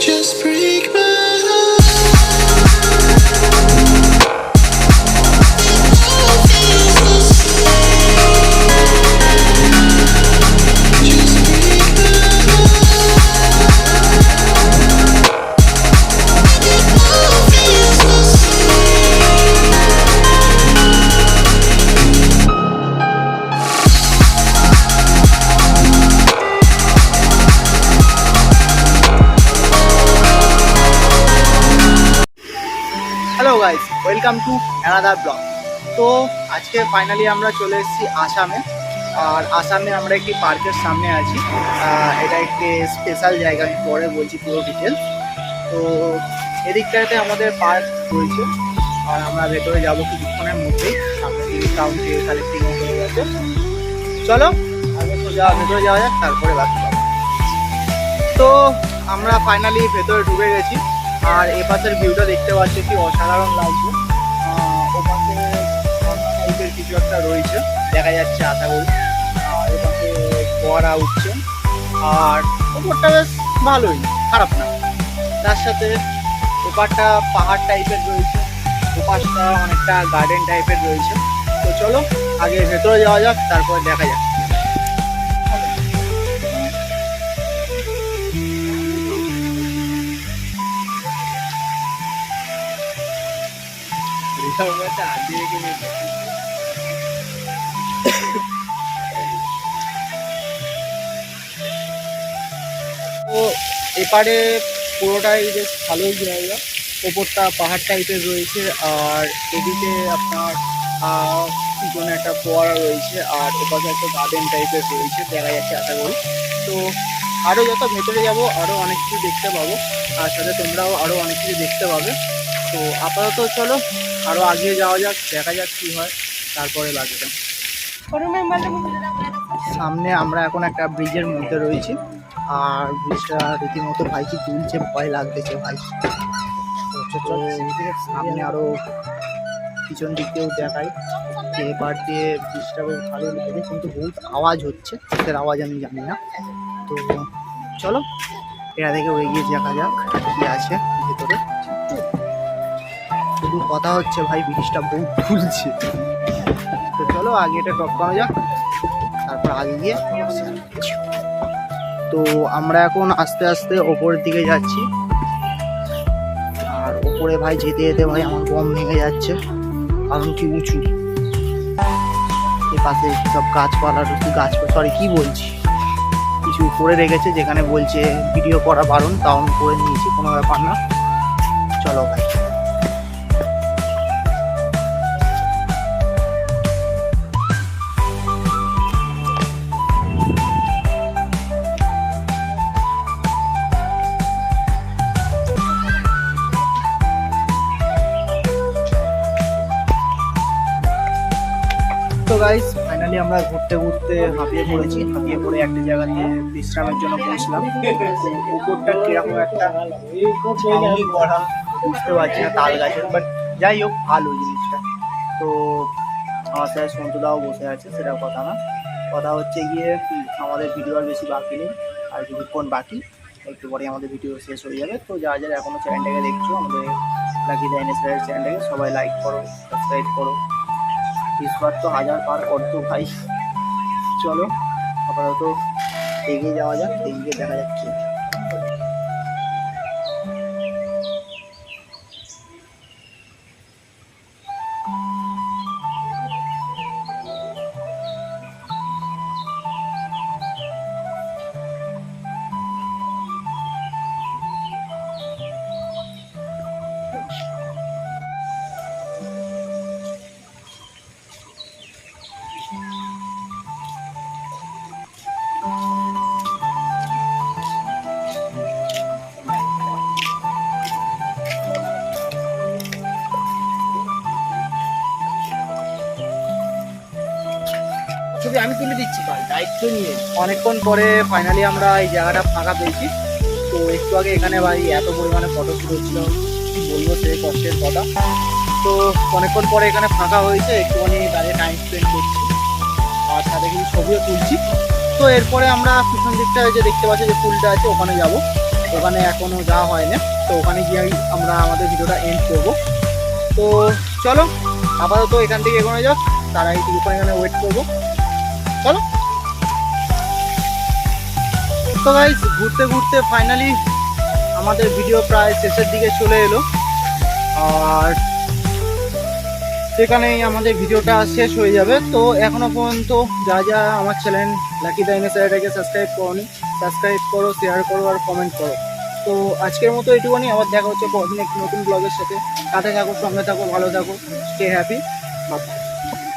Just break my hello guys, welcome to another blog. তো আজকে finally আমরা চলে এসেছি আসামে। আর আসামে আমরা একটি পার্কের সামনে আছি। এটা একটি স্পেশাল জায়গা, আমি পরে বলছি পুরো ডিটেলস। তো এদিকটাতে আমাদের পার্ক রয়েছে, আর আমরা ভেতরে যাবো কিছুক্ষণের মধ্যেই। সামনে কাউন্টি কালেক্টিং হয়ে গেছে। চলো আগে তো ভেতরে যাওয়া যাক, তারপরে বাকি যাবো। তো আমরা ফাইনালি ভেতরে ঢুকে গেছি। আর এ পাশের ভিউটা দেখতে পাচ্ছি কি অসাধারণ লাগছে। ওপাশে টাইপের কিছু একটা রয়েছে, দেখা যাচ্ছে আশা করি। আর এ পাশে ফোয়ারা উঠছে, আর ওপরটা বেশ ভালোই, খারাপ না। তার সাথে ওপারটা পাহাড় টাইপের রয়েছে, ওপাশটা অনেকটা গার্ডেন টাইপের রয়েছে। তো চলো আগে ভেতরে যাওয়া যাক, তারপরে দেখা যাক। তো এপারে পুরোটাই বেশ ভালোই জায়গা। ওপরটা পাহাড় টাইপের রয়েছে, আর এদিকে আপনার পিছনে একটা ফোয়ারা রয়েছে, আর ওপাশে একটা গার্ডেন টাইপের রয়েছে, দেখা যাচ্ছে আশা করি। তো আরও যত ভেতরে যাব আরও অনেক কিছু দেখতে পাবো, আর সাথে তোমরাও আরও অনেক কিছু দেখতে পাবে। তো আপাতত চলো আরও আগিয়ে যাওয়া যাক, দেখা যাক কী হয়, তারপরে লাগবে। সামনে আমরা এখন একটা ব্রিজের মধ্যে রয়েছি, আর ব্রিজটা রীতিমতো ভাই কি দুলছে, ভয় লাগতেছে ভাই। তো সামনে আরও পিছন দিকেও দেখায় যে এবার দিয়ে ব্রিজটা বেশ ভালো লেগেছে, কিন্তু বহুত আওয়াজ হচ্ছে, কিসের আওয়াজ আমি জানি না। তো চলো এটা থেকে এগিয়ে দেখা যাক কি আছে ভেতরে। শুধু কথা হচ্ছে ভাই, ব্রিজটা বহুত দুলছে। তো চলো আগে এটা টপ করা যাক, তারপর আগে গিয়ে। তো আমরা এখন আস্তে আস্তে ওপরের দিকে যাচ্ছি, আর ওপরে ভাই যেতে যেতে ভাই আমার গম ভেঙে যাচ্ছে, কারণ কি উঁচু। এর পাশে সব গাছপালা, সরি কি বলছি, কিছু করে রেখেছে যেখানে বলছে ভিডিও করা বারণ, তাও আমি করে নিয়েছি, কোনো ব্যাপার না। চলো ভাই। তো গাইস ফাইনালি আমরা ঘুরতে ঘুরতে হাঁপিয়ে পড়েছি, হাঁপিয়ে পড়ে একটা জায়গাতে বিশ্রামের জন্য পৌঁছলাম। উপরটা কিরকম একটা ছাউনি করা, বুঝতে পারছি না, তাল গাছের, বাট যাই হোক ভালো জিনিসটা। তো আমার সাথে সন্তুদাও বসে আছে, সেটা কথা না, কথা হচ্ছে গিয়ে আমাদের ভিডিও আর বেশি বাকি নেই, আর কিছুক্ষণ বাকি, একটু পরে আমাদের ভিডিও শেষ হয়ে যাবে। তো যারা যারা এখনও চ্যানেলটাকে দেখছো, আমাদের লাকি ডাইনোসরের চ্যানেলটাকে সবাই লাইক করো, সাবস্ক্রাইব করো। ইসবার তো 1000 পার করতো ভাই। চলো আপাতত এগিয়ে যাওয়া যাক, এগিয়ে দেখা যাচ্ছে। ছবি আমি তুলে দিচ্ছি, ভাই দায়িত্ব নিয়ে। অনেকক্ষণ পরে ফাইনালি আমরা এই জায়গাটা ফাঁকা পেয়েছি। তো একটু আগে এখানে ভাই এত পরিমাণে ফটো শুট হচ্ছিল, কি বলবো, সেই কষ্টের কথা। তো অনেকক্ষণ পরে এখানে ফাঁকা হয়েছে, একটুখানি দাঁড়িয়ে টাইম স্পেন্ড করছি আর সাথে কিছু ছবিও তুলছি। তো এরপরে আমরা পিছন দিকটা যে দেখতে পাচ্ছি যে পুলটা আছে ওখানে যাব। ওখানে এখনও যাওয়া হয়নি, তো ওখানে গিয়ে আমরা আমাদের ভিডিওটা এন্ড করব। তো চলো আপাতত এখান থেকে এগোনো যাক, তারা এই কিছুক্ষণ এখানে ওয়েট করবো। চলো। তো গাইস ঘুরতে ঘুরতে ফাইনালি আমাদের ভিডিও প্রায় শেষের দিকে চলে এলো, আর সেখানেই আমাদের ভিডিওটা শেষ হয়ে যাবে। তো এখনো পর্যন্ত যা যা আমার চ্যানেল লাকি ডাইনোসর এটাকে সাবস্ক্রাইব করোনি, সাবস্ক্রাইব করো, শেয়ার করো আর কমেন্ট করো। তো আজকের মতো এটুকুনি, আবার দেখা হচ্ছে পরদিন একটি নতুন ব্লগের সাথে। সাথে থাকো, সঙ্গে থাকো, ভালো থাকো, স্টে হ্যাপি, বাই।